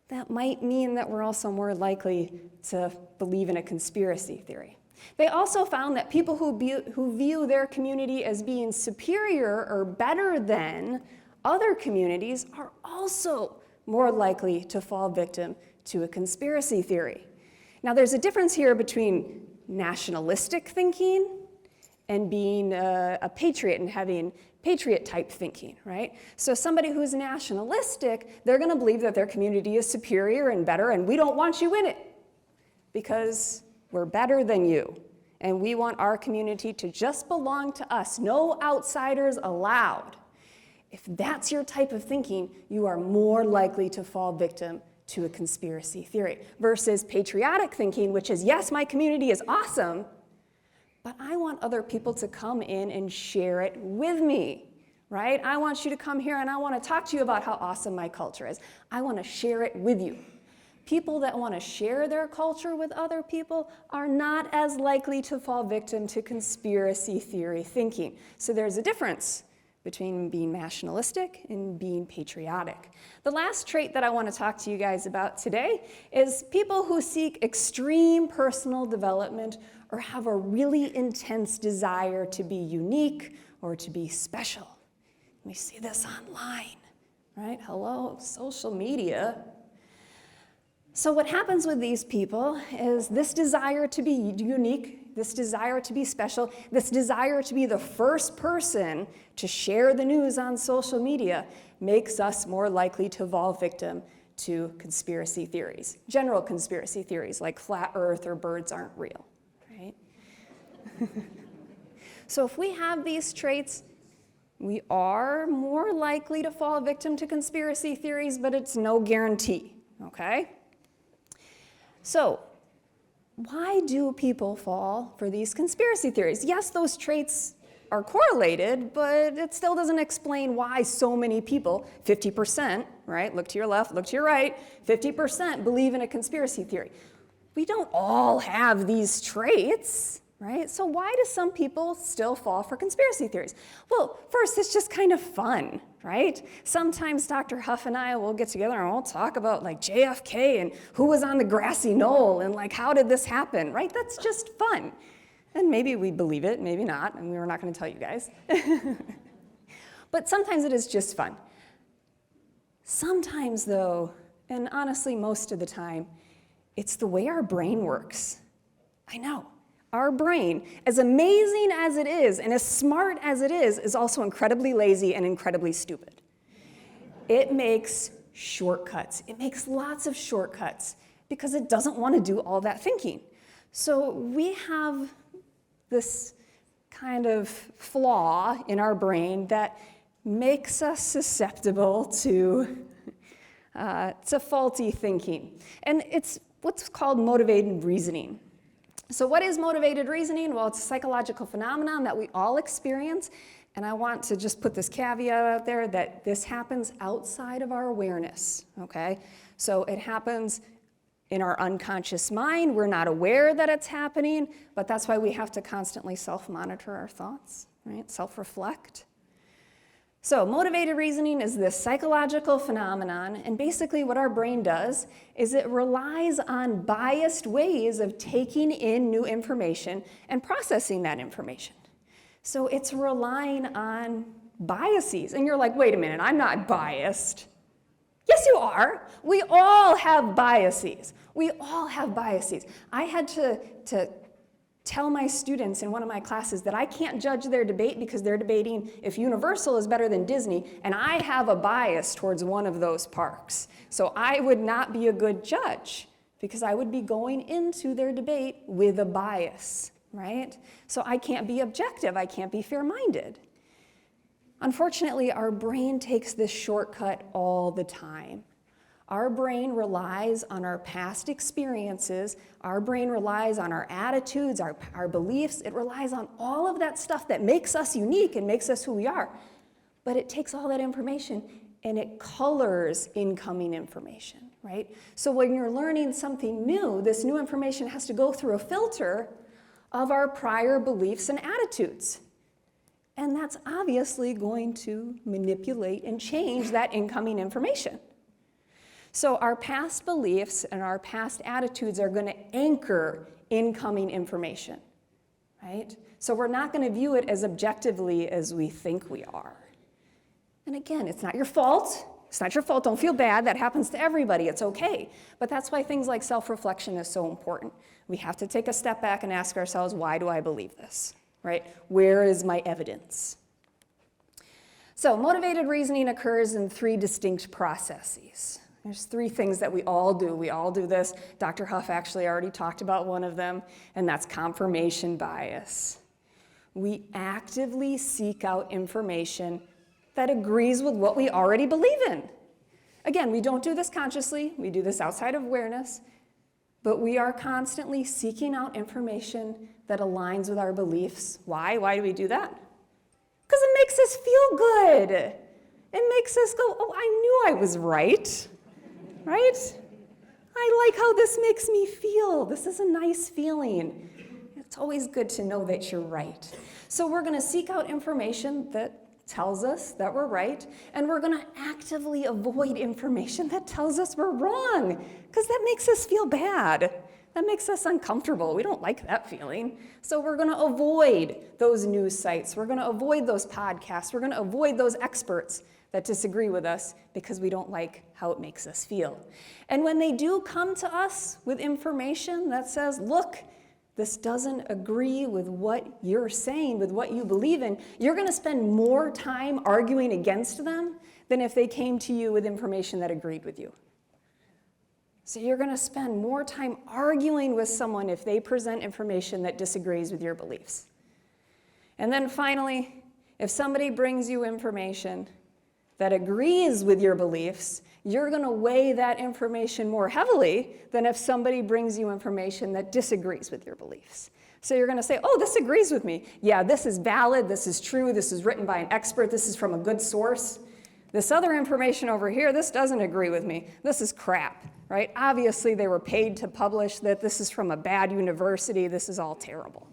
that might mean that we're also more likely to believe in a conspiracy theory. They also found that people who view their community as being superior or better than other communities are also more likely to fall victim to a conspiracy theory. Now there's a difference here between nationalistic thinking and being a patriot and having patriot-type thinking, right? So somebody who's nationalistic, they're going to believe that their community is superior and better, and we don't want you in it because we're better than you, and we want our community to just belong to us, no outsiders allowed. If that's your type of thinking, you are more likely to fall victim to a conspiracy theory versus patriotic thinking, which is, yes, my community is awesome, but I want other people to come in and share it with me, right? I want you to come here and I want to talk to you about how awesome my culture is. I want to share it with you. People that want to share their culture with other people are not as likely to fall victim to conspiracy theory thinking. So there's a difference between being nationalistic and being patriotic. The last trait that I want to talk to you guys about today is people who seek extreme personal development or have a really intense desire to be unique or to be special. We see this online, right? Hello, social media. So what happens with these people is this desire to be unique, this desire to be special, this desire to be the first person to share the news on social media makes us more likely to fall victim to conspiracy theories, general conspiracy theories like flat earth or birds aren't real, right? So if we have these traits, we are more likely to fall victim to conspiracy theories, but it's no guarantee, okay? So why do people fall for these conspiracy theories? Yes, those traits are correlated, but it still doesn't explain why so many people, 50%, right? Look to your left, look to your right, 50% believe in a conspiracy theory. We don't all have these traits, right? So why do some people still fall for conspiracy theories? Well, first, it's just kind of fun, right? Sometimes Dr. Huff and I will get together and we'll talk about like JFK and who was on the grassy knoll and like how did this happen, right? That's just fun. And maybe we believe it, maybe not, and we're not going to tell you guys. But sometimes it is just fun. Sometimes though, and honestly most of the time, it's the way our brain works. I know. Our brain, as amazing as it is and as smart as it is also incredibly lazy and incredibly stupid. It makes shortcuts. It makes lots of shortcuts because it doesn't want to do all that thinking. So we have this kind of flaw in our brain that makes us susceptible to faulty thinking. And it's what's called motivated reasoning. So what is motivated reasoning? Well, it's a psychological phenomenon that we all experience, and I want to just put this caveat out there that this happens outside of our awareness, okay? So it happens in our unconscious mind. We're not aware that it's happening, but that's why we have to constantly self-monitor our thoughts, right? Self-reflect. So motivated reasoning is this psychological phenomenon, and basically what our brain does is it relies on biased ways of taking in new information and processing that information. So it's relying on biases, and you're like, wait a minute, I'm not biased. Yes, you are. We all have biases. We all have biases. I had to tell my students in one of my classes that I can't judge their debate because they're debating if Universal is better than Disney, and I have a bias towards one of those parks. So I would not be a good judge because I would be going into their debate with a bias, right? So I can't be objective. I can't be fair-minded. Unfortunately, our brain takes this shortcut all the time. Our brain relies on our past experiences. Our brain relies on our attitudes, our beliefs. It relies on all of that stuff that makes us unique and makes us who we are. But it takes all that information and it colors incoming information, right? So when you're learning something new, this new information has to go through a filter of our prior beliefs and attitudes. And that's obviously going to manipulate and change that incoming information. So our past beliefs and our past attitudes are going to anchor incoming information, right? So we're not going to view it as objectively as we think we are. And again, it's not your fault. It's not your fault. Don't feel bad. That happens to everybody. It's okay. But that's why things like self-reflection is so important. We have to take a step back and ask ourselves, why do I believe this, right? Where is my evidence? So motivated reasoning occurs in 3 distinct processes. There's 3 things that we all do. We all do this. Dr. Huff actually already talked about one of them, and that's confirmation bias. We actively seek out information that agrees with what we already believe in. Again, we don't do this consciously. We do this outside of awareness, but we are constantly seeking out information that aligns with our beliefs. Why? Why do we do that? Because it makes us feel good. It makes us go, oh, I knew I was right. Right? I like how this makes me feel. This is a nice feeling. It's always good to know that you're right. So we're going to seek out information that tells us that we're right, and we're going to actively avoid information that tells us we're wrong, because that makes us feel bad. That makes us uncomfortable. We don't like that feeling. So we're going to avoid those news sites. We're going to avoid those podcasts. We're going to avoid those experts that disagree with us because we don't like how it makes us feel. And when they do come to us with information that says, look, this doesn't agree with what you're saying, with what you believe in, you're going to spend more time arguing against them than if they came to you with information that agreed with you. So you're going to spend more time arguing with someone if they present information that disagrees with your beliefs. And then finally, if somebody brings you information that agrees with your beliefs, you're going to weigh that information more heavily than if somebody brings you information that disagrees with your beliefs. So you're going to say, oh, this agrees with me. Yeah, this is valid, this is true, this is written by an expert, this is from a good source. This other information over here, this doesn't agree with me. This is crap, right? Obviously, they were paid to publish that this is from a bad university. This is all terrible.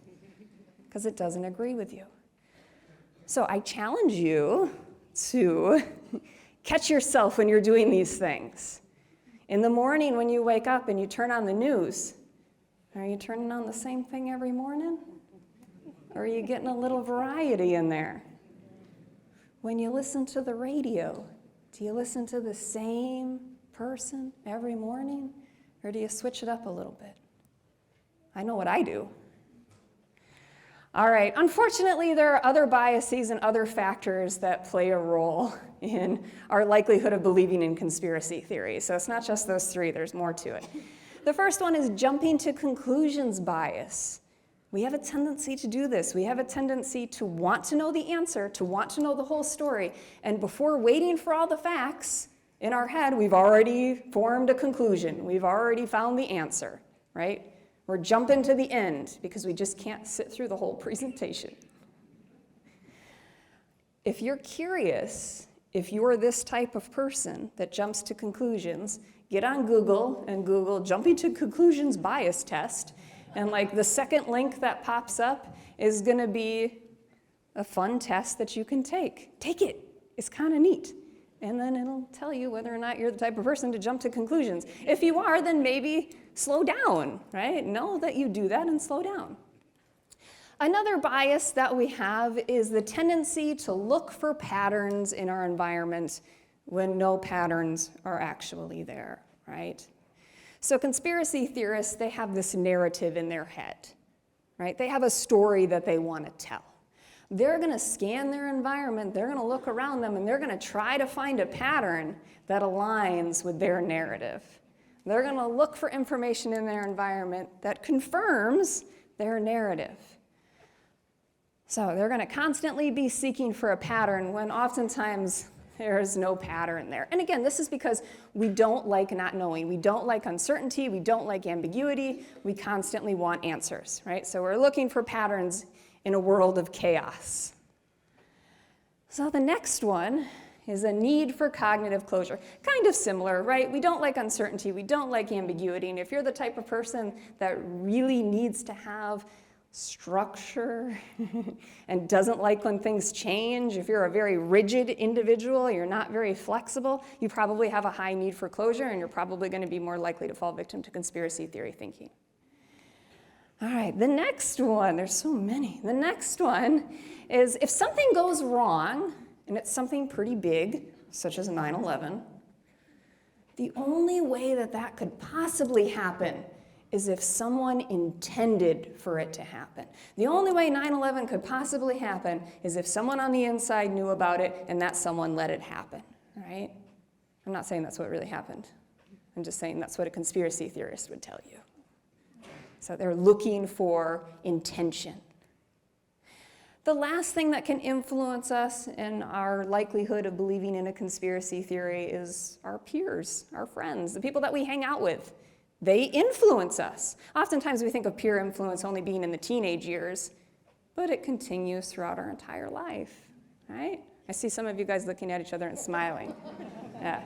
because it doesn't agree with you. So I challenge you to catch yourself when you're doing these things. In the morning when you wake up and you turn on the news, are you turning on the same thing every morning? Or are you getting a little variety in there? When you listen to the radio, do you listen to the same person every morning? Or do you switch it up a little bit? I know what I do. All right, unfortunately, there are other biases and other factors that play a role in our likelihood of believing in conspiracy theories. So it's not just those three, there's more to it. The first one is jumping to conclusions bias. We have a tendency to do this. We have a tendency to want to know the answer, to want to know the whole story, and before waiting for all the facts in our head, we've already formed a conclusion. We've already found the answer, right? We're jumping to the end because we just can't sit through the whole presentation. If you're curious, if you're this type of person that jumps to conclusions, get on Google and Google jumping to conclusions bias test, and like the second link that pops up is going to be a fun test that you can take. Take it. It's kind of neat. And then it'll tell you whether or not you're the type of person to jump to conclusions. If you are, then maybe slow down, right? Know that you do that and slow down. Another bias that we have is the tendency to look for patterns in our environment when no patterns are actually there, right? So conspiracy theorists, they have this narrative in their head, right? They have a story that they want to tell. They're going to scan their environment, they're going to look around them, and they're going to try to find a pattern that aligns with their narrative. They're going to look for information in their environment that confirms their narrative. So they're going to constantly be seeking for a pattern when oftentimes there is no pattern there. And again, this is because we don't like not knowing. We don't like uncertainty. We don't like ambiguity. We constantly want answers, right? So we're looking for patterns in a world of chaos. So the next one is a need for cognitive closure. Kind of similar, right? We don't like uncertainty. We don't like ambiguity. And if you're the type of person that really needs to have structure and doesn't like when things change, if you're a very rigid individual, you're not very flexible, you probably have a high need for closure, and you're probably going to be more likely to fall victim to conspiracy theory thinking. All right, the next one, there's so many. The next one is if something goes wrong, and it's something pretty big, such as 9/11, the only way that that could possibly happen is if someone intended for it to happen. The only way 9/11 could possibly happen is if someone on the inside knew about it and that someone let it happen, right? I'm not saying that's what really happened. I'm just saying that's what a conspiracy theorist would tell you. So they're looking for intention. The last thing that can influence us in our likelihood of believing in a conspiracy theory is our peers, our friends, the people that we hang out with. They influence us. Oftentimes we think of peer influence only being in the teenage years, but it continues throughout our entire life, right? I see some of you guys looking at each other and smiling. Yeah.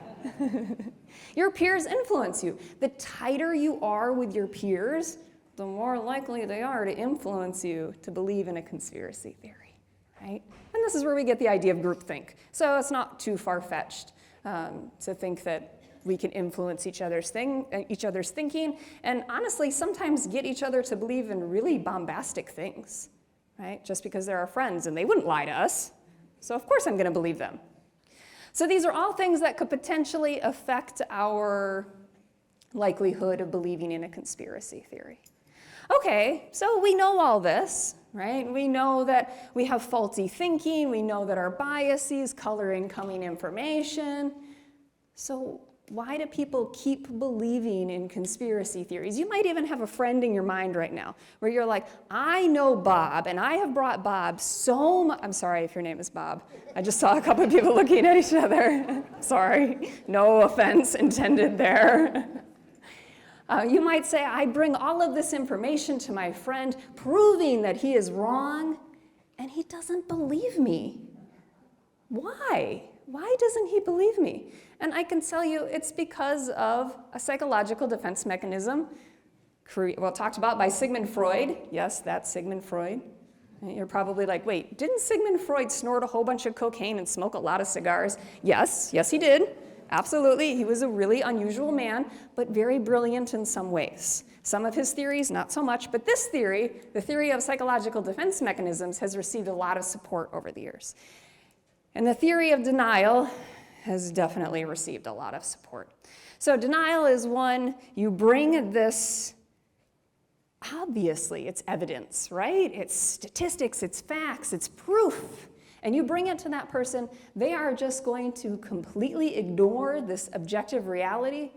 Your peers influence you. The tighter you are with your peers, the more likely they are to influence you to believe in a conspiracy theory, right? And this is where we get the idea of groupthink. So it's not too far-fetched to think that we can influence each other's thinking, and honestly, sometimes get each other to believe in really bombastic things, right? Just because they're our friends, and they wouldn't lie to us, so of course I'm going to believe them. So these are all things that could potentially affect our likelihood of believing in a conspiracy theory. Okay, so we know all this, right? We know that we have faulty thinking. We know that our biases color incoming information. So why do people keep believing in conspiracy theories? You might even have a friend in your mind right now where you're like, I know Bob, and I have brought Bob so much. I'm sorry if your name is Bob. I just saw a couple of people looking at each other. Sorry, no offense intended there. You might say, I bring all of this information to my friend, proving that he is wrong, and he doesn't believe me. Why? Why doesn't he believe me? And I can tell you it's because of a psychological defense mechanism, talked about by Sigmund Freud. Yes, that's Sigmund Freud. And you're probably like, wait, didn't Sigmund Freud snort a whole bunch of cocaine and smoke a lot of cigars? Yes, he did. Absolutely. He was a really unusual man, but very brilliant in some ways. Some of his theories, not so much, but this theory, the theory of psychological defense mechanisms, has received a lot of support over the years. And the theory of denial has definitely received a lot of support. So denial is one, you bring this, obviously it's evidence, right? It's statistics, it's facts, it's proof. And you bring it to that person, they are just going to completely ignore this objective reality,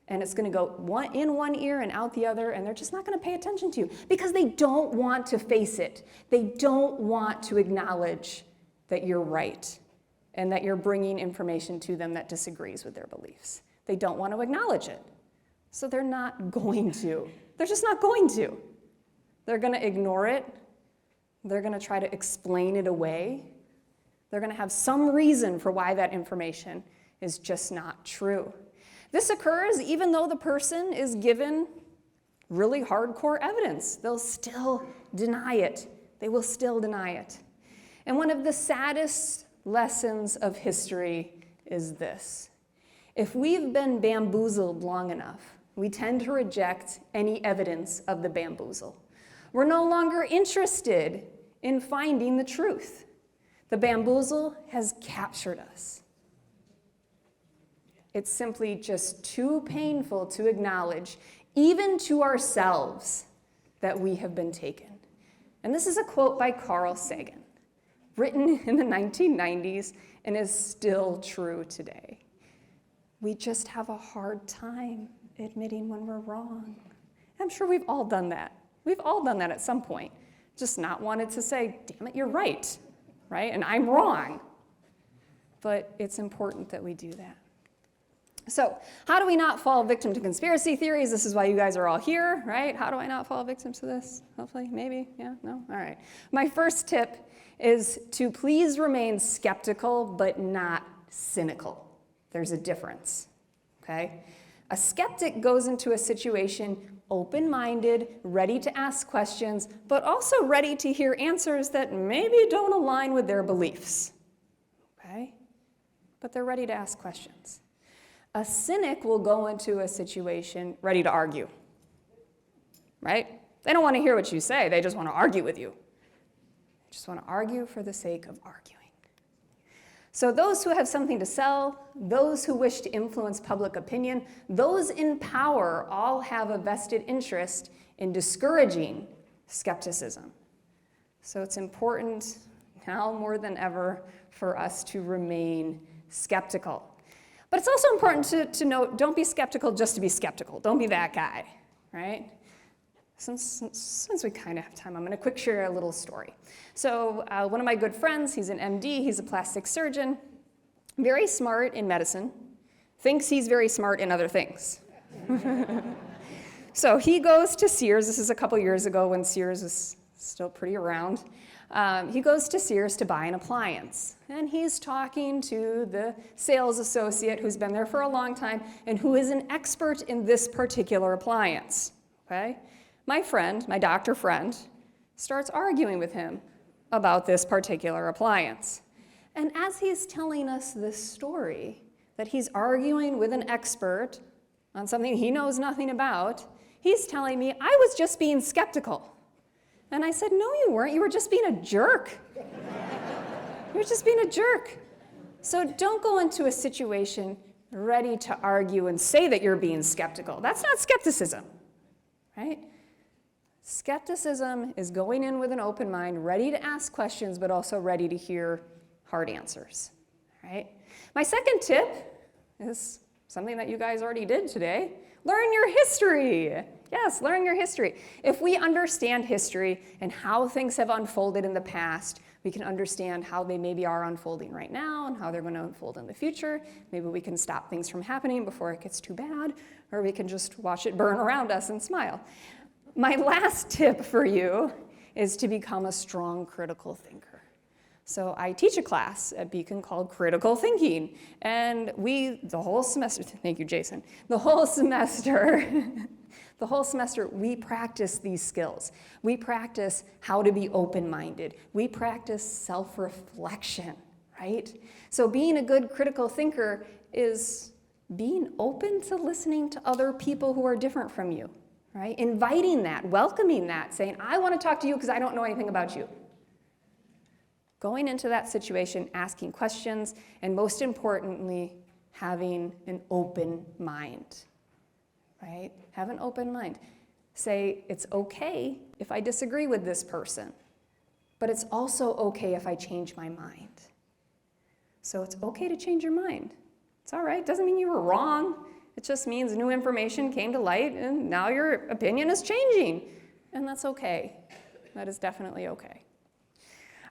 and it's going to go in one ear and out the other, and they're just not going to pay attention to you because they don't want to face it. They don't want to acknowledge that you're right and that you're bringing information to them that disagrees with their beliefs. They don't want to acknowledge it. So they're not going to. They're just not going to. They're going to ignore it. They're going to try to explain it away. They're going to have some reason for why that information is just not true. This occurs even though the person is given really hardcore evidence. They'll still deny it. They will still deny it. And one of the saddest lessons of history is this. If we've been bamboozled long enough, we tend to reject any evidence of the bamboozle. We're no longer interested in finding the truth. The bamboozle has captured us. It's simply just too painful to acknowledge, even to ourselves, that we have been taken. And this is a quote by Carl Sagan, written in the 1990s and is still true today. We just have a hard time admitting when we're wrong. I'm sure we've all done that. We've all done that at some point. Just not wanted to say, damn it, you're right? And I'm wrong. But it's important that we do that. So how do we not fall victim to conspiracy theories? This is why you guys are all here, right? How do I not fall victim to this? Hopefully, maybe, yeah, no? All right. My first tip is to please remain skeptical, but not cynical. There's a difference, okay? A skeptic goes into a situation open-minded, ready to ask questions, but also ready to hear answers that maybe don't align with their beliefs, okay? But they're ready to ask questions. A cynic will go into a situation ready to argue, right? They don't want to hear what you say, they just want to argue with you. They just want to argue for the sake of arguing. So those who have something to sell, those who wish to influence public opinion, those in power all have a vested interest in discouraging skepticism. So it's important now more than ever for us to remain skeptical. But it's also important to note, don't be skeptical just to be skeptical. Don't be that guy, right? Since we kind of have time, I'm going to quick share a little story. So one of my good friends, he's an MD, he's a plastic surgeon, very smart in medicine, thinks he's very smart in other things. So he goes to Sears. This is a couple years ago when Sears was still pretty around. He goes to Sears to buy an appliance. And he's talking to the sales associate who's been there for a long time and who is an expert in this particular appliance, okay? My friend, my doctor friend, starts arguing with him about this particular appliance. And as he's telling us this story, that he's arguing with an expert on something he knows nothing about, he's telling me, I was just being skeptical. And I said, no, you weren't. You were just being a jerk. You were just being a jerk. So don't go into a situation ready to argue and say that you're being skeptical. That's not skepticism, right? Skepticism is going in with an open mind, ready to ask questions, but also ready to hear hard answers, right? My second tip is something that you guys already did today. Learn your history. Yes, learn your history. If we understand history and how things have unfolded in the past, we can understand how they maybe are unfolding right now and how they're going to unfold in the future. Maybe we can stop things from happening before it gets too bad, or we can just watch it burn around us and smile. My last tip for you is to become a strong critical thinker. So I teach a class at Beacon called Critical Thinking, and the whole semester, thank you, Jason, the whole semester, The whole semester, we practice these skills. We practice how to be open-minded. We practice self-reflection, right? So being a good critical thinker is being open to listening to other people who are different from you, right? Inviting that, welcoming that, saying, I want to talk to you because I don't know anything about you. Going into that situation, asking questions, and most importantly, having an open mind, right? Have an open mind. Say, it's okay if I disagree with this person, but it's also okay if I change my mind. So it's okay to change your mind. It's all right. Doesn't mean you were wrong. It just means new information came to light and now your opinion is changing. And that's okay. That is definitely okay.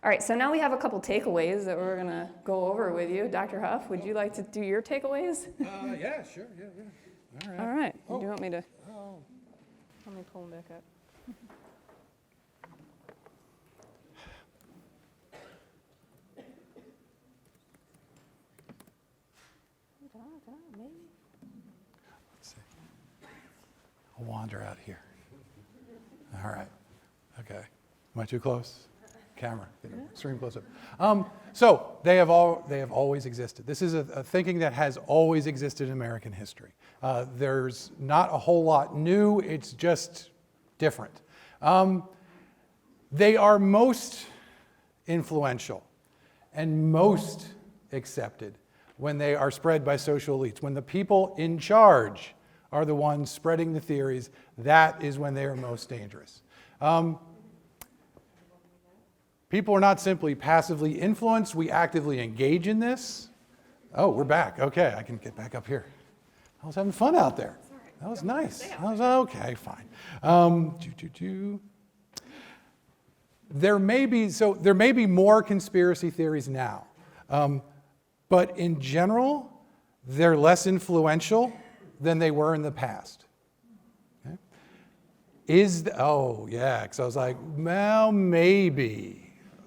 All right, so now we have a couple takeaways that we're going to go over with you. Dr. Huff, would you like to do your takeaways? Yeah, sure, yeah. All right. All right. Oh. Do you want me to? Oh. Let me pull them back up. Let's see. I'll wander out here. All right. Okay. Am I too close? Camera, extreme close up. So they have always existed. This is a thinking that has always existed in American history. There's not a whole lot new. It's just different. They are most influential and most accepted when they are spread by social elites. When the people in charge are the ones spreading the theories, that is when they are most dangerous. People are not simply passively influenced. We actively engage in this. Oh, we're back. Okay, I can get back up here. I was having fun out there. That was nice. That was okay, fine. There may be more conspiracy theories now, but in general, they're less influential than they were in the past. Okay? Because I was like, well, maybe.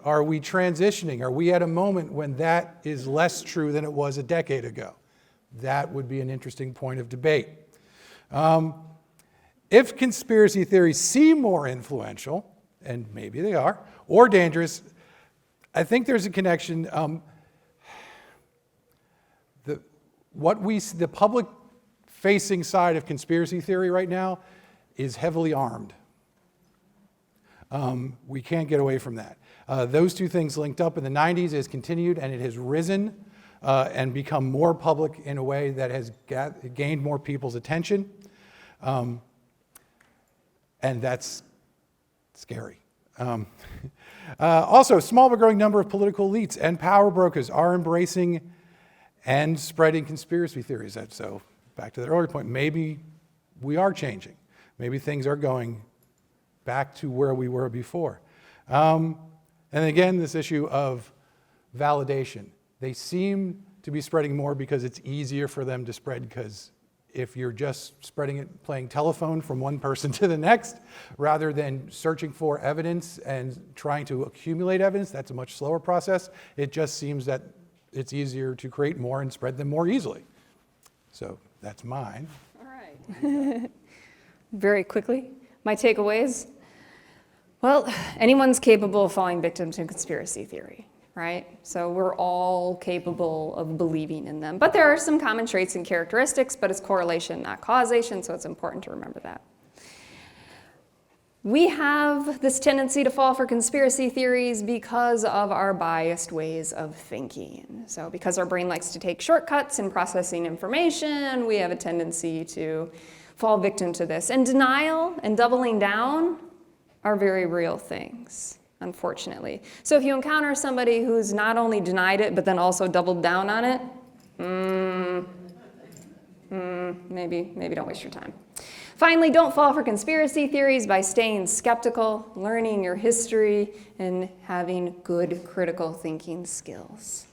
Are we transitioning? Are we at a moment when that is less true than it was a decade ago? That would be an interesting point of debate. If conspiracy theories seem more influential, and maybe they are, or dangerous, I think there's a connection. The public-facing side of conspiracy theory right now is heavily armed. We can't get away from that. Those two things linked up in the 90s has continued, and it has risen and become more public in a way that has gained more people's attention. And that's scary. Also, a small but growing number of political elites and power brokers are embracing and spreading conspiracy theories. So back to the earlier point, maybe we are changing. Maybe things are going back to where we were before. And again, this issue of validation. They seem to be spreading more because it's easier for them to spread, because if you're just spreading it, playing telephone from one person to the next, rather than searching for evidence and trying to accumulate evidence, that's a much slower process. It just seems that it's easier to create more and spread them more easily. So that's mine. All right. Very quickly, my takeaways. Well, anyone's capable of falling victim to conspiracy theory, right? So we're all capable of believing in them. But there are some common traits and characteristics, but it's correlation, not causation, so it's important to remember that. We have this tendency to fall for conspiracy theories because of our biased ways of thinking. So because our brain likes to take shortcuts in processing information, we have a tendency to fall victim to this. And denial and doubling down are very real things, unfortunately. So if you encounter somebody who's not only denied it, but then also doubled down on it, maybe don't waste your time. Finally, don't fall for conspiracy theories by staying skeptical, learning your history, and having good critical thinking skills.